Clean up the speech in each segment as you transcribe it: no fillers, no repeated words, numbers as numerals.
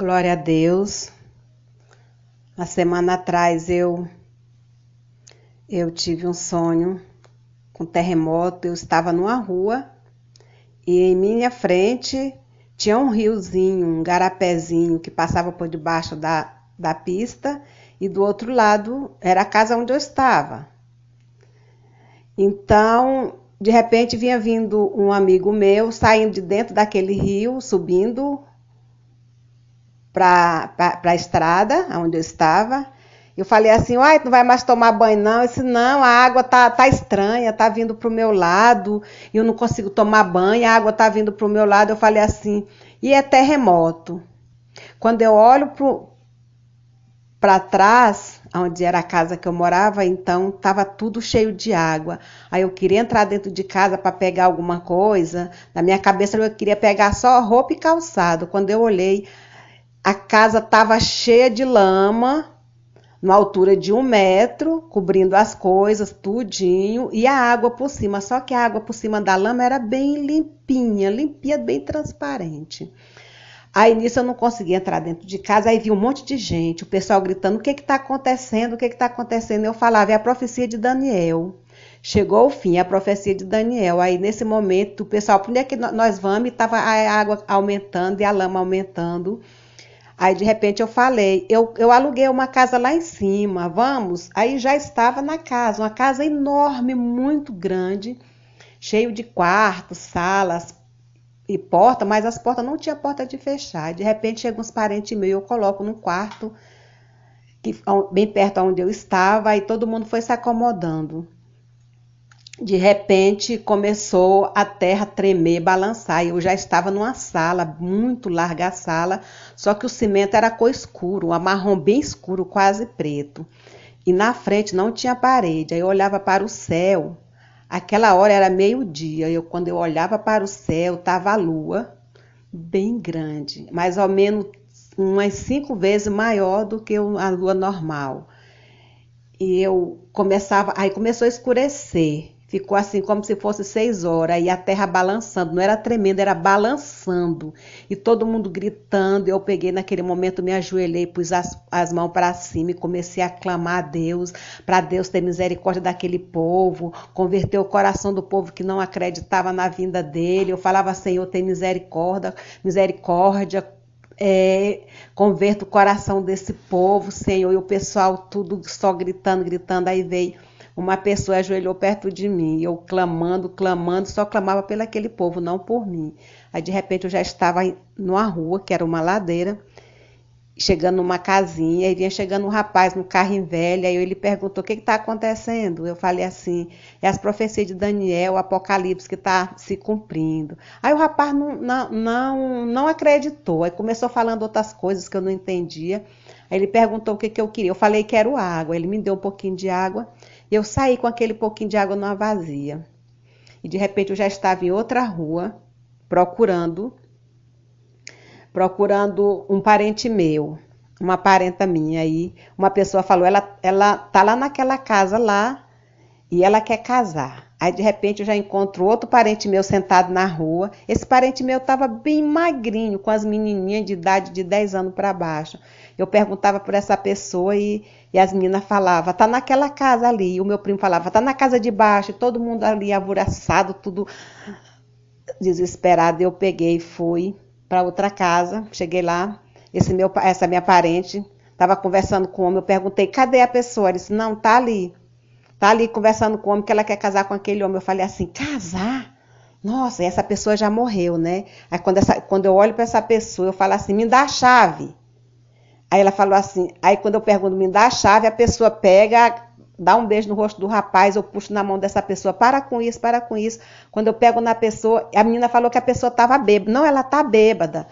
Glória a Deus. Uma semana atrás eu tive um sonho com terremoto. Eu estava numa rua e em minha frente tinha um riozinho, um garapézinho que passava por debaixo da pista, e do outro lado era a casa onde eu estava. Então, de repente vinha vindo um amigo meu saindo de dentro daquele rio, subindo para a estrada onde eu estava. Eu falei assim: uai, tu não vai mais tomar banho não? Eu disse: não, a água tá estranha, tá vindo pro meu lado, e eu não consigo tomar banho, a água tá vindo pro meu lado. Eu falei assim: e é terremoto. Quando eu olho para trás, onde era a casa que eu morava, então estava tudo cheio de água. Aí eu queria entrar dentro de casa para pegar alguma coisa. Na minha cabeça eu queria pegar só roupa e calçado. Quando eu olhei, a casa estava cheia de lama, numa altura de 1 metro, cobrindo as coisas, tudinho, e a água por cima. Só que a água por cima da lama era bem limpinha, bem transparente. Aí nisso eu não conseguia entrar dentro de casa, aí vi um monte de gente, o pessoal gritando: o que está acontecendo, o que está acontecendo? Eu falava: é a profecia de Daniel. Chegou o fim, a profecia de Daniel. Aí nesse momento o pessoal: por onde é que nós vamos? E estava a água aumentando e a lama aumentando. Aí de repente eu falei: eu aluguei uma casa lá em cima, vamos? Aí já estava na casa, uma casa enorme, muito grande, cheio de quartos, salas e porta, mas as portas não tinha porta de fechar. De repente chegam uns parentes meus, eu coloco num quarto bem perto onde eu estava, aí todo mundo foi se acomodando. De repente começou a terra tremer, balançar, e eu já estava numa sala, muito larga a sala, só que o cimento era cor escuro, um marrom bem escuro, quase preto. E na frente não tinha parede. Aí eu olhava para o céu. Aquela hora era meio-dia. Quando eu olhava para o céu, estava a lua bem grande, mais ou menos umas 5 vezes maior do que a lua normal. E aí começou a escurecer. Ficou assim como se fosse 6 horas, e a terra balançando, não era tremendo, era balançando. E todo mundo gritando. Eu peguei naquele momento, me ajoelhei, pus as mãos para cima e comecei a clamar a Deus, para Deus ter misericórdia daquele povo, converter o coração do povo que não acreditava na vinda dele. Eu falava: Senhor, tem misericórdia, converta o coração desse povo, Senhor. E o pessoal tudo só gritando. Aí veio uma pessoa, ajoelhou perto de mim, eu clamando, só clamava pelo aquele povo, não por mim. Aí de repente eu já estava numa rua, que era uma ladeira, chegando numa casinha, e vinha chegando um rapaz no carro velho. Aí ele perguntou: o que está acontecendo? Eu falei assim: é as profecias de Daniel, o Apocalipse que está se cumprindo. Aí o rapaz não acreditou, aí começou falando outras coisas que eu não entendia. Aí ele perguntou o que eu queria, eu falei: quero água. Ele me deu um pouquinho de água, e eu saí com aquele pouquinho de água numa vasilha. E de repente eu já estava em outra rua, procurando um parente meu, uma parenta minha. Aí uma pessoa falou: ela tá lá naquela casa lá e ela quer casar. Aí de repente eu já encontro outro parente meu sentado na rua. Esse parente meu estava bem magrinho, com as menininhas de idade de 10 anos para baixo. Eu perguntava por essa pessoa e as meninas falavam: tá naquela casa ali. E o meu primo falava: tá na casa de baixo. E todo mundo ali alvoroçado, tudo desesperado. Eu peguei e fui para outra casa. Cheguei lá, essa minha parente estava conversando com o homem. Eu perguntei: cadê a pessoa? Ele disse: não, tá ali conversando com o homem, que ela quer casar com aquele homem. Eu falei assim: casar? Nossa, e essa pessoa já morreu, né? Aí quando eu olho para essa pessoa, eu falo assim: me dá a chave. Aí ela falou assim, aí quando eu pergunto: me dá a chave, a pessoa pega, dá um beijo no rosto do rapaz, eu puxo na mão dessa pessoa: para com isso, para com isso. Quando eu pego na pessoa, a menina falou que a pessoa estava bêbada. Não, ela está bêbada.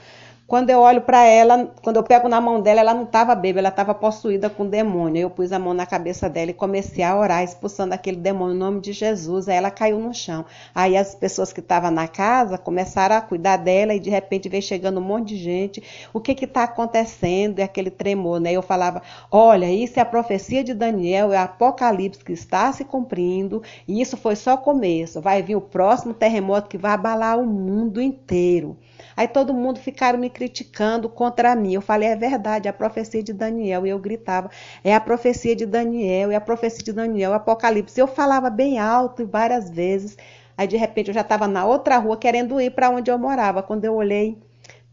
Quando eu olho para ela, quando eu pego na mão dela, ela não estava bêbada, ela estava possuída com demônio. Eu pus a mão na cabeça dela e comecei a orar, expulsando aquele demônio no nome de Jesus. Aí ela caiu no chão. Aí as pessoas que estavam na casa começaram a cuidar dela, e de repente veio chegando um monte de gente. O que está acontecendo? É aquele tremor, né? Eu falava: olha, isso é a profecia de Daniel, é o Apocalipse que está se cumprindo, e isso foi só o começo. Vai vir o próximo terremoto que vai abalar o mundo inteiro. Aí todo mundo ficaram me criticando contra mim. Eu falei, é verdade, é a profecia de Daniel. E eu gritava, é a profecia de Daniel, é a profecia de Daniel, Apocalipse. Eu falava bem alto e várias vezes. Aí de repente eu já estava na outra rua querendo ir para onde eu morava. Quando eu olhei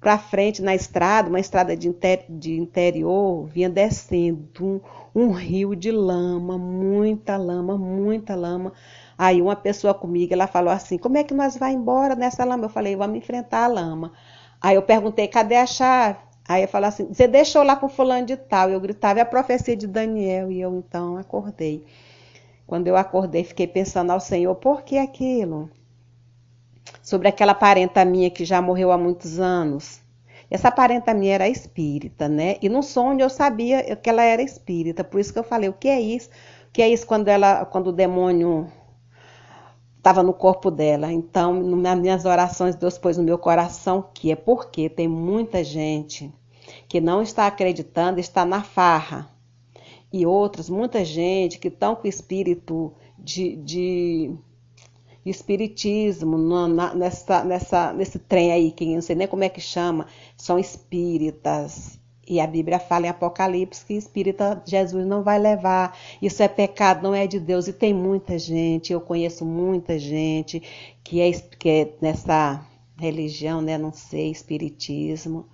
para frente na estrada, uma estrada de interior, vinha descendo um rio de lama, muita lama, muita lama. Aí uma pessoa comigo, ela falou assim, como é que nós vamos embora nessa lama? Eu falei, vamos enfrentar a lama. Aí eu perguntei, cadê a chave? Aí eu falei assim, você deixou lá para o fulano de tal. Eu gritava, é a profecia de Daniel. E eu então acordei. Quando eu acordei, fiquei pensando ao Senhor, por que aquilo? Sobre aquela parenta minha que já morreu há muitos anos. Essa parenta minha era espírita, né? E no sonho eu sabia que ela era espírita, por isso que eu falei, o que é isso? O que é isso quando o demônio estava no corpo dela? Então, nas minhas orações, Deus pôs no meu coração que é porque tem muita gente que não está acreditando, está na farra. E outras, muita gente que estão com o espírito de espiritismo nesse trem aí, que eu não sei nem como é que chama, são espíritas. E a Bíblia fala em Apocalipse que espírita Jesus não vai levar. Isso é pecado, não é de Deus. E tem muita gente, eu conheço muita gente que é nessa religião, né? Não sei, espiritismo.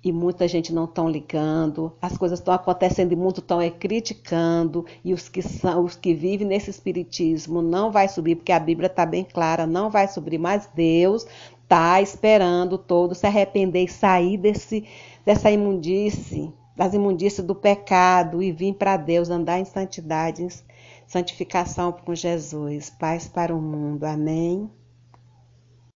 E muita gente não estão ligando, as coisas estão acontecendo e muito estão criticando, e os que vivem nesse espiritismo não vai subir, porque a Bíblia está bem clara, não vai subir, mas Deus está esperando todos se arrepender e sair dessa imundície, das imundícies do pecado e vir para Deus, andar em santidade, em santificação com Jesus. Paz para o mundo. Amém.